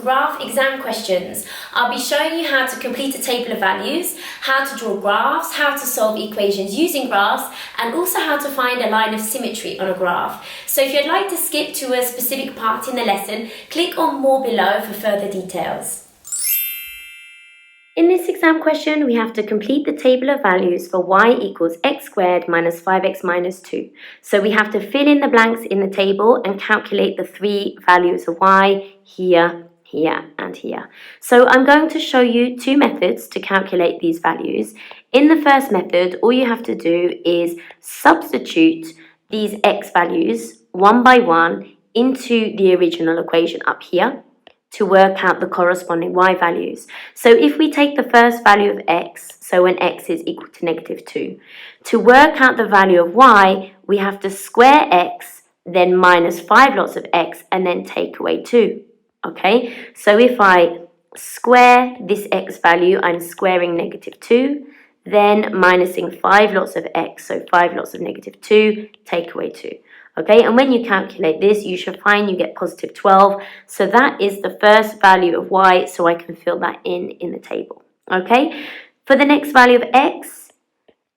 graph exam questions. I'll be showing you how to complete a table of values, how to draw graphs, how to solve equations using graphs, and also how to find a line of symmetry on a graph. So if you'd like to skip to a specific part in the lesson, click on more below for further details. In this exam question, we have to complete the table of values for y equals x squared minus 5x minus 2. So we have to fill in the blanks in the table and calculate the three values of y here, here, and here. So I'm going to show you two methods to calculate these values. In the first method, all you have to do is substitute these x values one by one into the original equation up here to work out the corresponding y values. So if we take the first value of x, so when x is equal to negative 2, to work out the value of y, we have to square x, then minus 5 lots of x, and then take away 2. Okay, so if I square this x value, I'm squaring negative 2, then minusing 5 lots of x, so 5 lots of negative 2, take away 2. Okay, and when you calculate this, you should find you get positive 12. So that is the first value of y, so I can fill that in the table. Okay, for the next value of x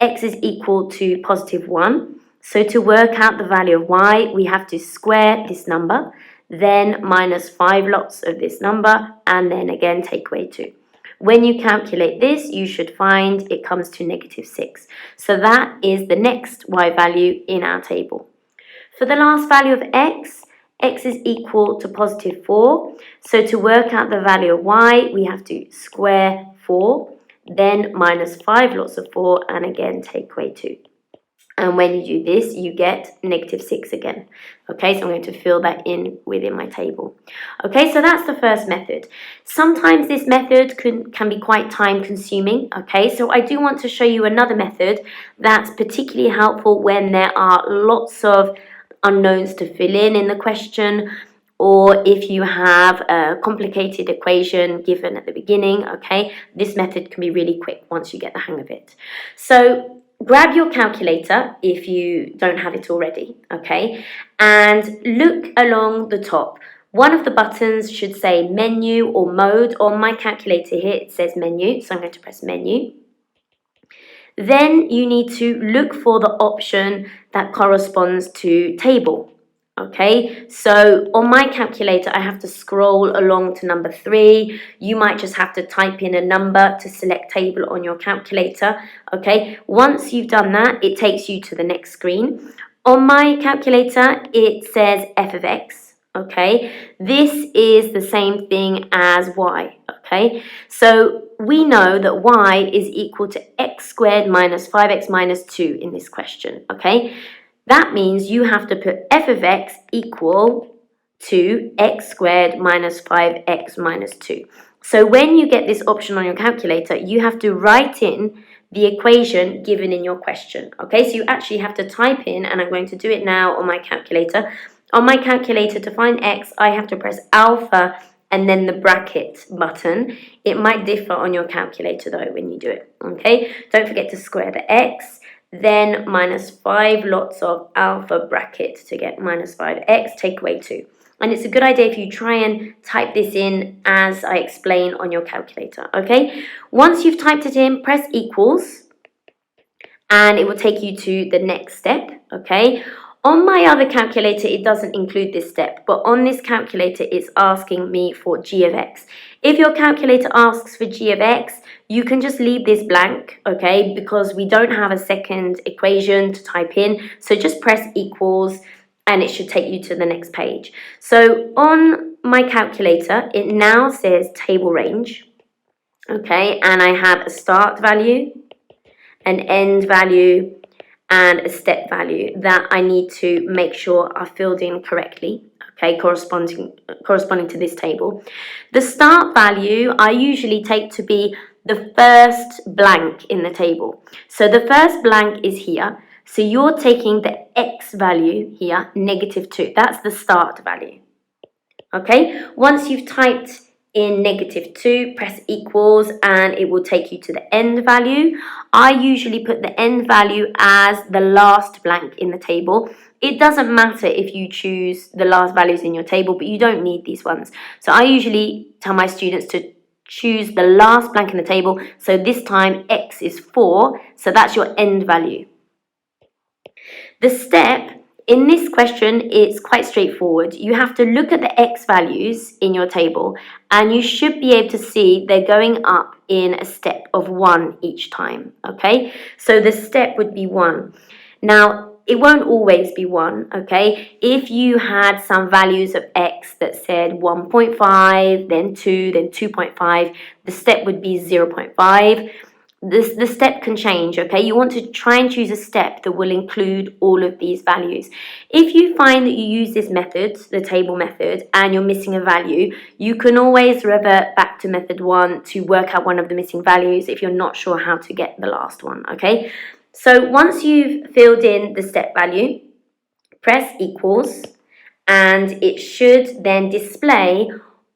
is equal to positive 1. So to work out the value of y, we have to square this number, then minus 5 lots of this number, and then again take away 2. When you calculate this, you should find it comes to negative 6. So that is the next y value in our table. For the last value of x is equal to positive 4. So to work out the value of y, we have to square 4, then minus 5 lots of 4, and again take away 2. And when you do this, you get negative 6 again. Okay, so I'm going to fill that in within my table. Okay, so that's the first method. Sometimes this method can be quite time consuming. Okay, so I do want to show you another method that's particularly helpful when there are lots of unknowns to fill in the question, or if you have a complicated equation given at the beginning. Okay, this method can be really quick once you get the hang of it. So grab your calculator if you don't have it already, okay, and look along the top. One of the buttons should say menu or mode. On my calculator here it says menu, so I'm going to press menu. Then you need to look for the option that corresponds to table. Okay, so on my calculator I have to scroll along to number 3. You might just have to type in a number to select table on your calculator. Okay, once you've done that, it takes you to the next screen. On my calculator it says f of x. Okay, this is the same thing as y. Okay, so we know that y is equal to x squared minus 5x minus 2 in this question. Okay, that means you have to put f of x equal to x squared minus 5x minus 2. So when you get this option on your calculator, you have to write in the equation given in your question. Okay, so you actually have to type in, and I'm going to do it now on my calculator. On my calculator, to find x, I have to press alpha and then the bracket button. It might differ on your calculator though when you do it. Okay, don't forget to square the x, then minus 5 lots of alpha bracket to get minus 5x, take away 2. And it's a good idea if you try and type this in as I explain on your calculator. Okay, once you've typed it in, press equals, and it will take you to the next step. Okay, on my other calculator, it doesn't include this step, but on this calculator, it's asking me for g of x. If your calculator asks for g of x, you can just leave this blank, okay, because we don't have a second equation to type in. So just press equals, and it should take you to the next page. So on my calculator, it now says table range, okay, and I have a start value, an end value, and a step value that I need to make sure are filled in correctly, okay, corresponding to this table. The start value I usually take to be the first blank in the table. So the first blank is here. So you're taking the x value here, negative 2. That's the start value. Okay, once you've typed in -2, press equals, and it will take you to the end value. I usually put the end value as the last blank in the table. It doesn't matter if you choose the last values in your table, but you don't need these ones. So I usually tell my students to choose the last blank in the table. So this time x is 4, so that's your end value. The step in this question is quite straightforward. You have to look at the x values in your table, and you should be able to see they're going up in a step of 1 each time, okay? So the step would be 1. Now, it won't always be 1, okay? If you had some values of x that said 1.5, then 2, then 2.5, the step would be 0.5. The step can change, okay? You want to try and choose a step that will include all of these values. If you find that you use this method, the table method, and you're missing a value, you can always revert back to method 1 to work out one of the missing values if you're not sure how to get the last one, okay? So once you've filled in the step value, press equals, and it should then display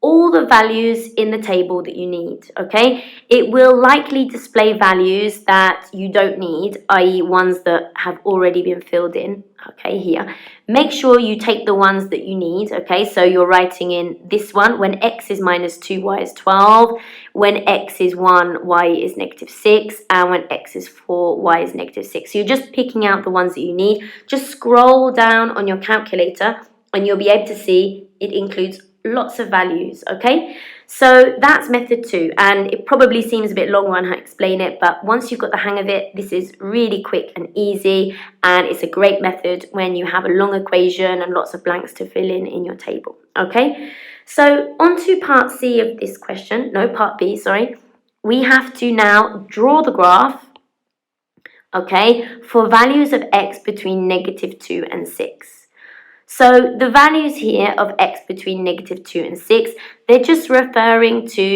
all the values in the table that you need, okay? It will likely display values that you don't need, i.e. ones that have already been filled in, okay, here. Make sure you take the ones that you need, okay? So you're writing in this one, when x is -2, y is 12, when x is 1, y is -6, and when x is 4, y is -6. So you're just picking out the ones that you need. Just scroll down on your calculator, and you'll be able to see it includes lots of values, okay? So that's method 2, and it probably seems a bit long when I explain it, but once you've got the hang of it, this is really quick and easy, and it's a great method when you have a long equation and lots of blanks to fill in your table, okay? So on to part C of this question, no, part B, sorry. We have to now draw the graph, okay, for values of x between -2 and 6. So the values here of x between -2 and 6, they're just referring to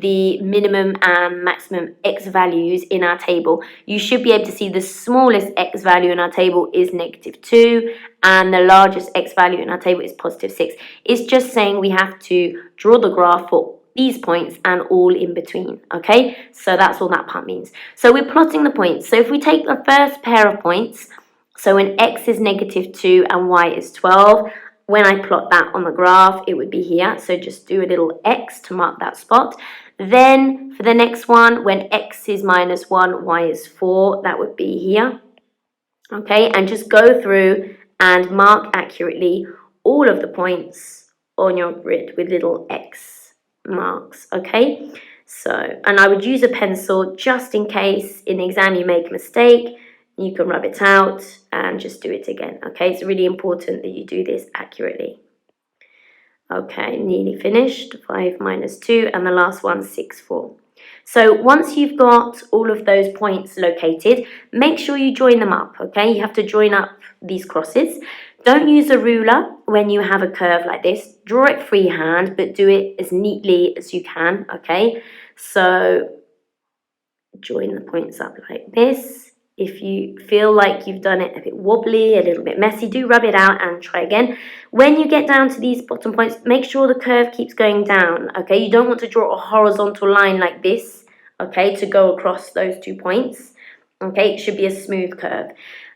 the minimum and maximum x values in our table. You should be able to see the smallest x value in our table is -2, and the largest x value in our table is +6. It's just saying we have to draw the graph for these points and all in between, okay? So that's all that part means. So we're plotting the points. So if we take the first pair of points, so when x is -2 and y is 12, when I plot that on the graph, it would be here. So just do a little x to mark that spot. Then for the next one, when x is -1, y is 4, that would be here. Okay, and just go through and mark accurately all of the points on your grid with little x marks, okay? So, and I would use a pencil just in case in the exam you make a mistake. You can rub it out and just do it again, okay? It's really important that you do this accurately. Okay, nearly finished, 5 - 2, and the last one, 6, 4. So once you've got all of those points located, make sure you join them up, okay? You have to join up these crosses. Don't use a ruler when you have a curve like this. Draw it freehand, but do it as neatly as you can, okay? So join the points up like this. If you feel like you've done it a bit wobbly, a little bit messy, do rub it out and try again. When you get down to these bottom points, make sure the curve keeps going down, okay? You don't want to draw a horizontal line like this, okay, to go across those 2 points, okay? It should be a smooth curve.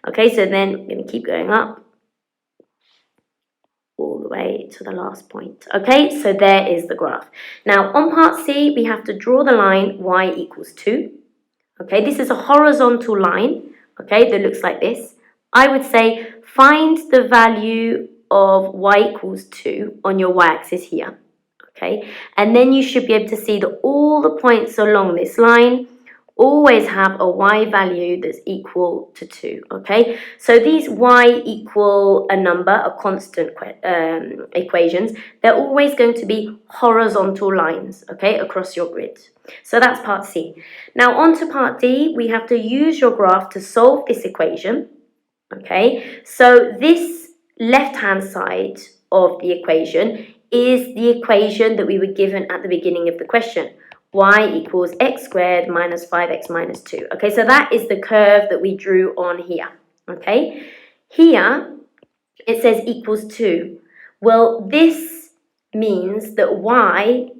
Okay, so then we're going to keep going up all the way to the last point. Okay, so there is the graph. Now, on part C, we have to draw the line y equals 2. Okay, this is a horizontal line, okay, that looks like this. I would say find the value of y equals 2 on your y-axis here, okay? And then you should be able to see that all the points along this line always have a y value that's equal to 2, okay? So these y equal a number, a constant equations, they're always going to be horizontal lines, okay, across your grid. So that's part C. Now on to part D, we have to use your graph to solve this equation, okay? So this left-hand side of the equation is the equation that we were given at the beginning of the question. Y equals x squared minus 5x minus 2. Okay, so that is the curve that we drew on here. Okay, here it says equals 2. Well, this means that y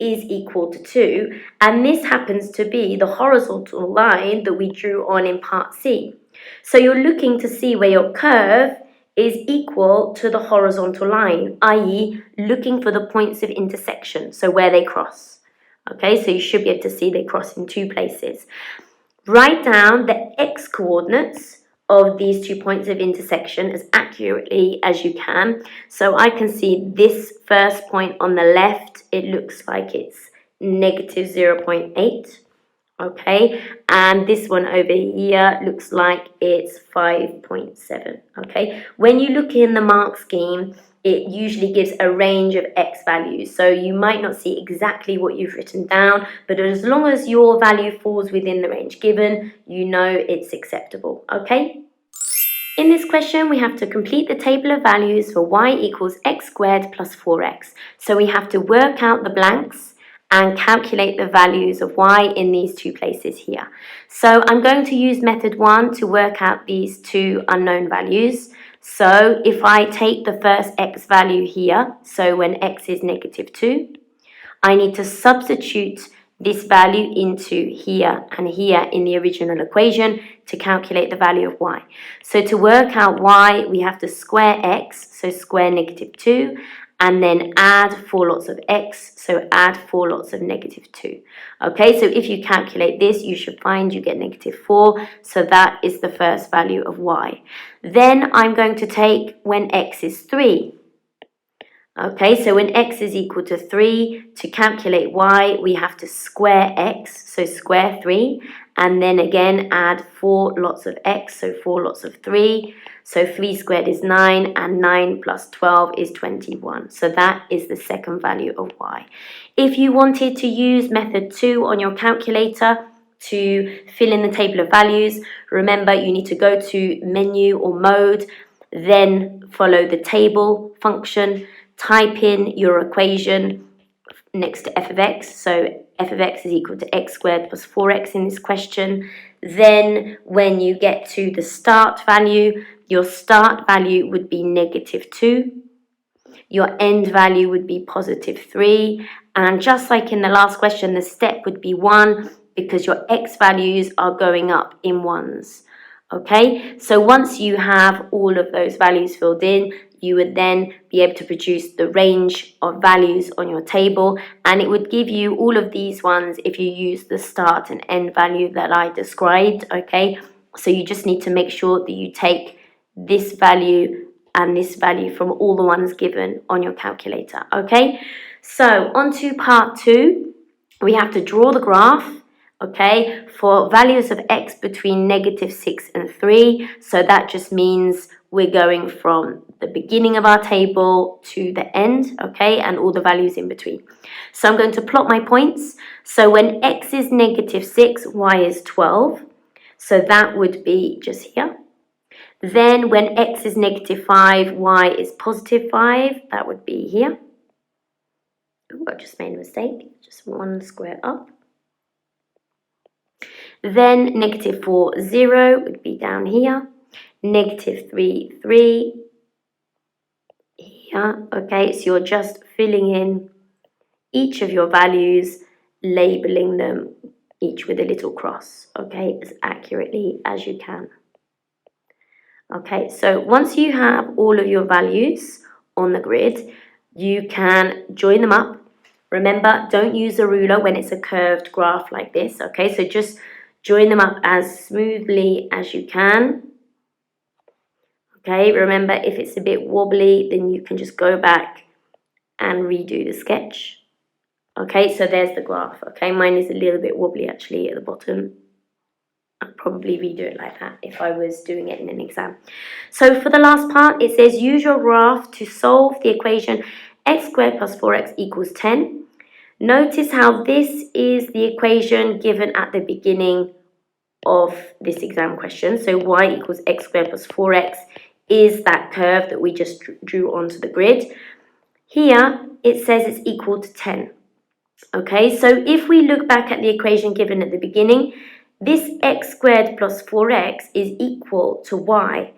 is equal to 2, and this happens to be the horizontal line that we drew on in part C. So you're looking to see where your curve is equal to the horizontal line, i.e. looking for the points of intersection, so where they cross. Okay, so you should be able to see they cross in 2 places. Write down the x coordinates of these 2 points of intersection as accurately as you can. So I can see this first point on the left, it looks like it's negative 0.8. Okay, and this one over here looks like it's 5.7. Okay, when you look in the mark scheme, it usually gives a range of x values, so you might not see exactly what you've written down, but as long as your value falls within the range given, you know it's acceptable. Okay, in this question, we have to complete the table of values for y equals x squared plus 4x. So we have to work out the blanks and calculate the values of y in these 2 places here. So I'm going to use method 1 to work out these 2 unknown values. So if I take the first x value here, so when x is negative 2, I need to substitute this value into here and here in the original equation to calculate the value of y. So to work out y, we have to square x, so square negative 2, and then add 4 lots of x, so add 4 lots of negative 2. Okay, so if you calculate this, you should find you get negative 4, so that is the first value of y. Then I'm going to take when x is 3. Okay, so when x is equal to 3, to calculate y, we have to square x, so square 3, and then again add 4 lots of x, so 4 lots of 3. So 3 squared is 9, and 9 plus 12 is 21. So that is the second value of y. If you wanted to use method 2 on your calculator to fill in the table of values, remember you need to go to menu or mode, then follow the table function, type in your equation next to f of x, so f of x is equal to x squared plus 4x in this question. Then when you get to the start value, your start value would be negative 2, your end value would be positive 3, and just like in the last question, the step would be 1 because your x values are going up in ones. Okay, so once you have all of those values filled in, you would then be able to produce the range of values on your table, and it would give you all of these ones if you use the start and end value that I described. Okay, so you just need to make sure that you take this value and this value from all the ones given on your calculator. Okay, so on to part 2. We have to draw the graph, okay, for values of x between negative 6 and 3. So that just means we're going from the beginning of our table to the end, okay, and all the values in between. So I'm going to plot my points. So when x is negative 6, y is 12. So that would be just here. Then when x is negative 5, y is positive 5. That would be here. Oh, I just made a mistake. Just one square up. Then negative 4, 0 would be down here. Negative 3, 3 here. Okay, so you're just filling in each of your values, labeling them each with a little cross, okay, as accurately as you can. Okay, so once you have all of your values on the grid, you can join them up. Remember, don't use a ruler when it's a curved graph like this, okay, so just join them up as smoothly as you can. Okay, remember if it's a bit wobbly, then you can just go back and redo the sketch. Okay, so there's the graph. Okay, mine is a little bit wobbly actually at the bottom. I'd probably redo it like that if I was doing it in an exam. So for the last part, it says use your graph to solve the equation x squared plus 4x equals 10. Notice how this is the equation given at the beginning of this exam question. So y equals x squared plus 4x is that curve that we just drew onto the grid. Here, it says it's equal to 10. Okay, so if we look back at the equation given at the beginning, this x squared plus 4x is equal to y.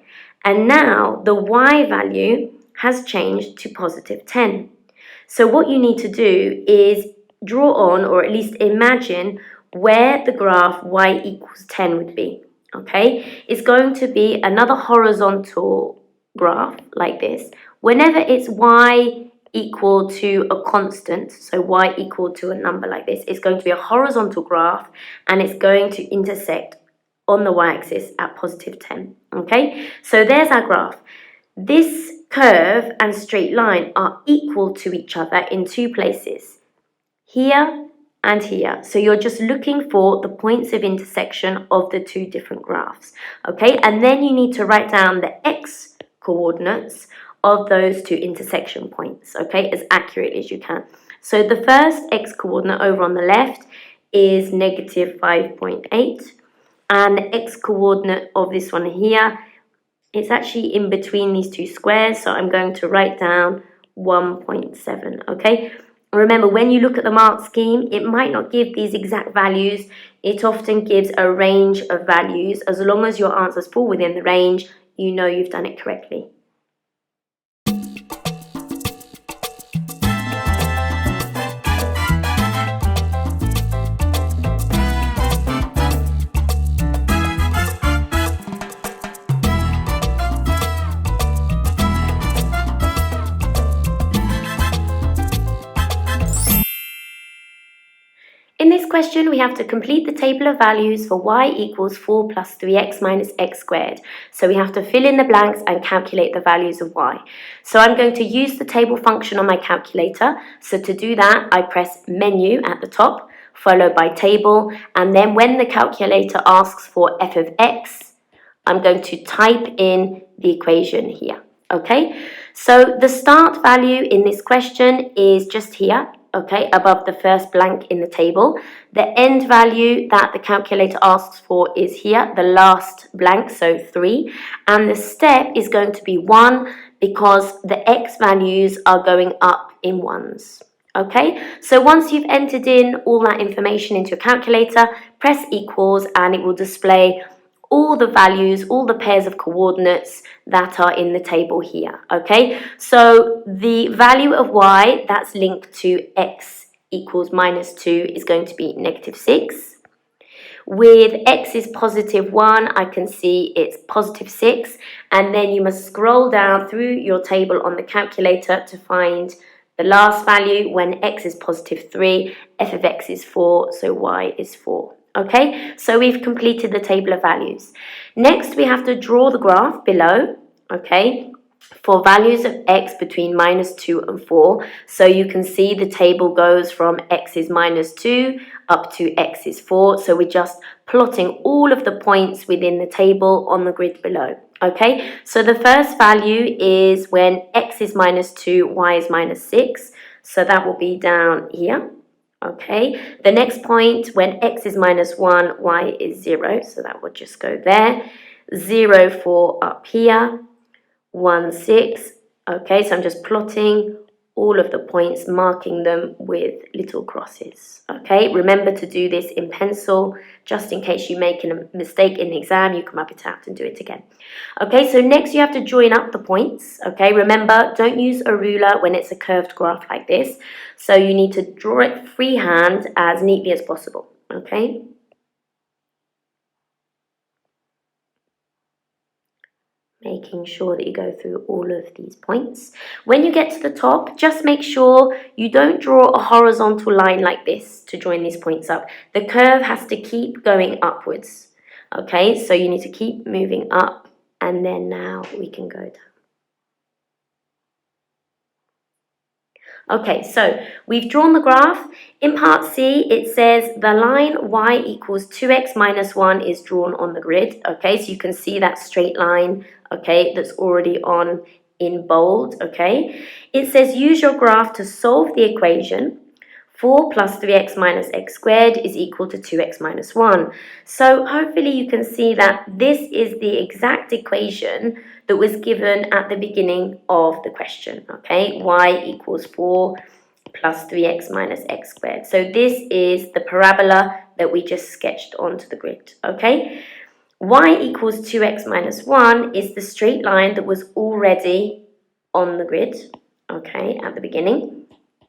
And now the y value has changed to positive 10. So what you need to do is draw on, or at least imagine, where the graph y equals 10 would be, okay? It's going to be another horizontal graph like this. Whenever it's y equal to a constant, so y equal to a number like this, it's going to be a horizontal graph, and it's going to intersect on the y-axis at positive 10, okay? So there's our graph. This curve and straight line are equal to each other in two places, here and here. So you're just looking for the points of intersection of the two different graphs, okay? And then you need to write down the x coordinates of those two intersection points, okay, as accurately as you can. So the first x coordinate over on the left is negative 5.8, and the x coordinate of this one here, it's actually in between these two squares, so I'm going to write down 1.7, okay? Remember, when you look at the mark scheme, it might not give these exact values. It often gives a range of values. As long as your answers fall within the range, you know you've done it correctly. In this question, we have to complete the table of values for y equals 4 plus 3x minus x squared. So we have to fill in the blanks and calculate the values of y. So I'm going to use the table function on my calculator. So to do that, I press menu at the top, followed by table, and then when the calculator asks for f of x, I'm going to type in the equation here, okay? So the start value in this question is just here, okay, above the first blank in the table. The end value that the calculator asks for is here, the last blank, so 3. And the step is going to be 1 because the x values are going up in ones. Okay, so once you've entered in all that information into your calculator, press equals and it will display all the values, all the pairs of coordinates that are in the table here, okay? So the value of y that's linked to x equals minus 2 is going to be negative 6. With x is positive 1, I can see it's positive 6, and then you must scroll down through your table on the calculator to find the last value. When x is positive 3, f of x is 4, so y is 4. Okay, so we've completed the table of values. Next, we have to draw the graph below, okay, for values of x between minus 2 and 4. So you can see the table goes from x is minus 2 up to x is 4. So we're just plotting all of the points within the table on the grid below. Okay, so the first value is when x is minus 2, y is minus 6. So that will be down here. Okay, the next point, when x is minus 1, y is 0, so that would just go there. 0, 4 up here, 1, 6. Okay, so I'm just plotting all of the points, marking them with little crosses. Okay, remember to do this in pencil, just in case you make a mistake in the exam, you can map it out and do it again. Okay, so next you have to join up the points. Okay, remember, don't use a ruler when it's a curved graph like this. So you need to draw it freehand as neatly as possible. Okay. Making sure that you go through all of these points. When you get to the top, just make sure you don't draw a horizontal line like this to join these points up. The curve has to keep going upwards. Okay, so you need to keep moving up, and then now we can go down. Okay, so we've drawn the graph. In part C, it says the line y equals 2x minus 1 is drawn on the grid. Okay, so you can see that straight line, okay, that's already on in bold, okay. It says use your graph to solve the equation 4 plus 3x minus x squared is equal to 2x minus 1. So hopefully you can see that this is the exact equation that was given at the beginning of the question, okay? Y equals 4 plus 3x minus x squared. So this is the parabola that we just sketched onto the grid, okay? Y equals 2x minus 1 is the straight line that was already on the grid, okay, at the beginning.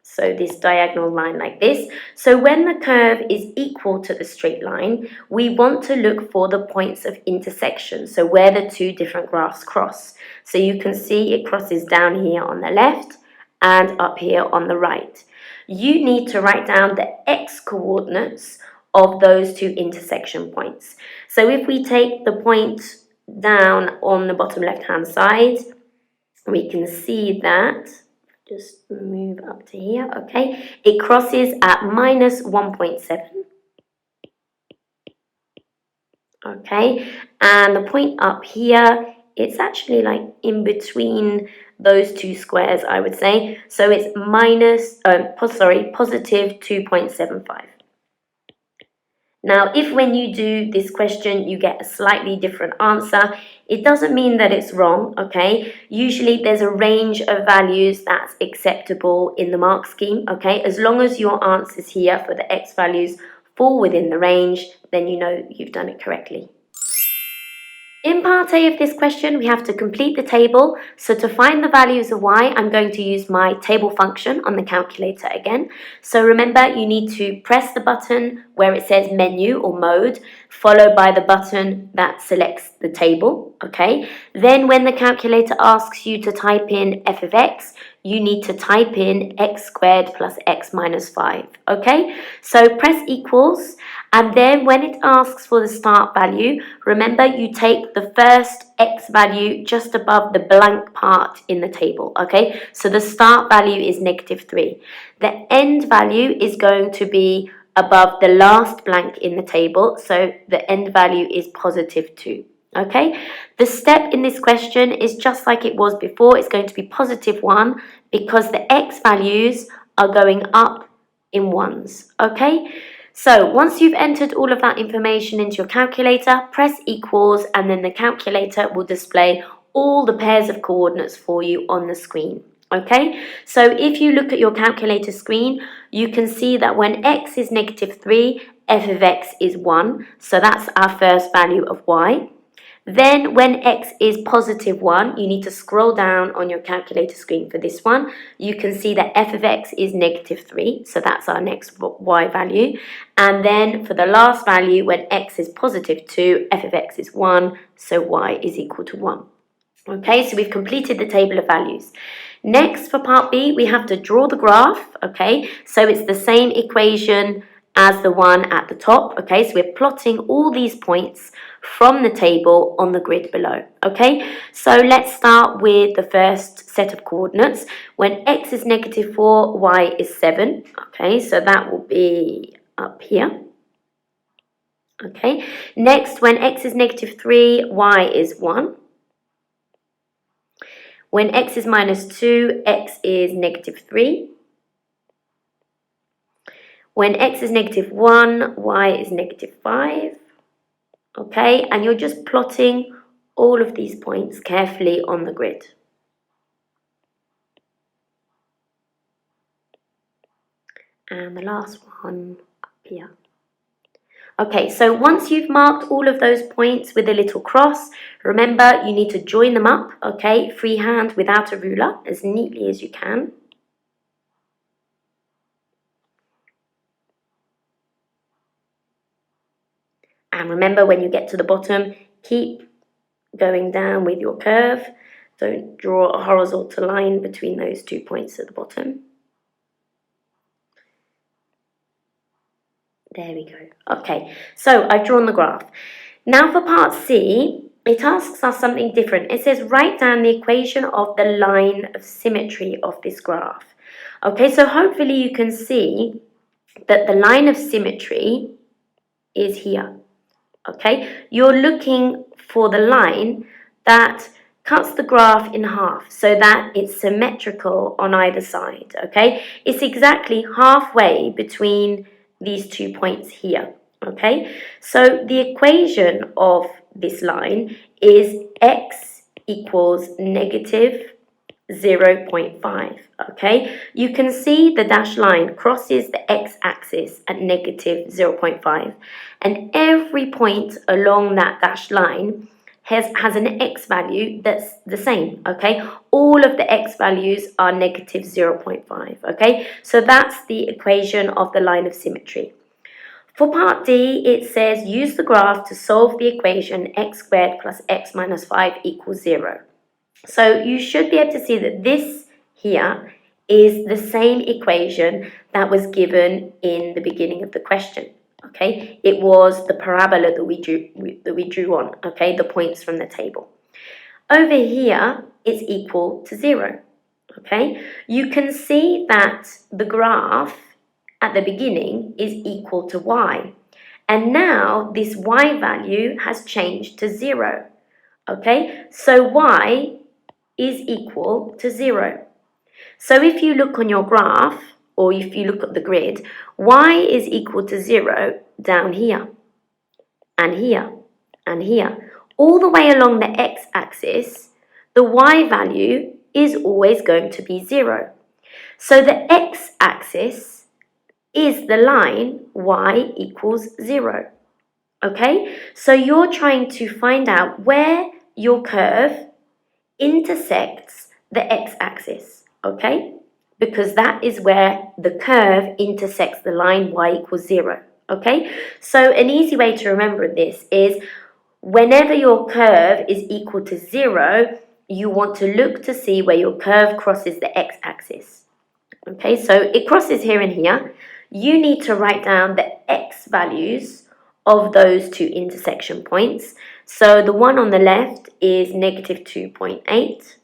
So this diagonal line like this. So when the curve is equal to the straight line, we want to look for the points of intersection, so where the two different graphs cross. So you can see it crosses down here on the left and up here on the right. You need to write down the x coordinates of those two intersection points. So if we take the point down on the bottom left hand side, we can see that, just move up to here, okay, it crosses at minus 1.7, okay, and the point up here, it's actually like in between those two squares, I would say, so it's positive 2.75. Now, if when you do this question, you get a slightly different answer, it doesn't mean that it's wrong, okay? Usually there's a range of values that's acceptable in the mark scheme, okay? As long as your answers here for the x values fall within the range, then you know you've done it correctly. In part A of this question, we have to complete the table. So to find the values of y, I'm going to use my table function on the calculator again. So remember, you need to press the button where it says menu or mode, followed by the button that selects the table, okay? Then when the calculator asks you to type in f of x, you need to type in x squared plus x minus 5, okay? So press equals, and then when it asks for the start value, remember you take the first x value just above the blank part in the table, okay? So the start value is -3. The end value is going to be above the last blank in the table, so the end value is +2. Okay, the step in this question is just like it was before. It's going to be +1 because the x values are going up in ones. Okay, so once you've entered all of that information into your calculator, press equals, and then the calculator will display all the pairs of coordinates for you on the screen. Okay, so if you look at your calculator screen, you can see that when x is -3, f of x is 1, so that's our first value of y. Then when x is +1, you need to scroll down on your calculator screen for this one. You can see that f of x is -3, so that's our next y value. And then for the last value, when x is +2, f of x is 1, so y is equal to 1. Okay, so we've completed the table of values. Next, for part B, we have to draw the graph, okay? So it's the same equation as the one at the top, okay? So we're plotting all these points from the table on the grid below, okay? So let's start with the first set of coordinates. When x is -4, y is 7, okay? So that will be up here. Okay, next, when x is -3, y is 1. When x is -2, x is -3. When x is -1, y is -5. Okay, and you're just plotting all of these points carefully on the grid. And the last one up here. Okay, so once you've marked all of those points with a little cross, remember you need to join them up, okay, freehand without a ruler, as neatly as you can. And remember, when you get to the bottom, keep going down with your curve. Don't draw a horizontal line between those 2 points at the bottom. There we go. Okay, so I've drawn the graph. Now for part C, it asks us something different. It says write down the equation of the line of symmetry of this graph. Okay, so hopefully you can see that the line of symmetry is here. Okay, you're looking for the line that cuts the graph in half so that it's symmetrical on either side. Okay, it's exactly halfway between these 2 points here. Okay, so the equation of this line is x equals -0.5. Okay, you can see the dashed line crosses the x-axis at -0.5, and every point along that dashed line has an x value that's the same, okay? All of the x values are negative 0.5, okay? So that's the equation of the line of symmetry. For part D, it says use the graph to solve the equation x squared plus x minus 5 equals 0. So you should be able to see that this here is the same equation that was given in the beginning of the question. Okay, it was the parabola that we drew on. Okay, the points from the table. Over here, it's equal to 0. Okay, you can see that the graph at the beginning is equal to y, and now this y value has changed to 0. Okay, so y is equal to 0. So if you look on your graph, or if you look at the grid, y is equal to 0 down here, and here, and here. All the way along the x-axis, the y value is always going to be 0. So the x-axis is the line y equals 0. Okay? So you're trying to find out where your curve intersects the x-axis, okay? Because that is where the curve intersects the line y equals 0, okay? So an easy way to remember this is whenever your curve is equal to 0, you want to look to see where your curve crosses the x-axis. Okay, so it crosses here and here. You need to write down the x values of those two intersection points. So the one on the left is negative 2.8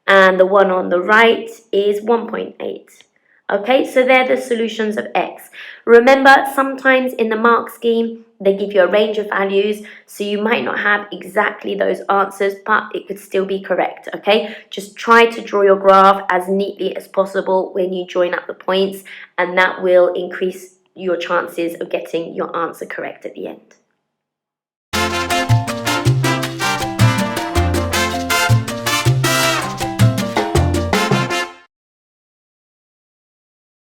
and the one on the right is 1.8. Okay, so they're the solutions of x. Remember, sometimes in the mark scheme, they give you a range of values, so you might not have exactly those answers, but it could still be correct, okay? Just try to draw your graph as neatly as possible when you join up the points, and that will increase your chances of getting your answer correct at the end.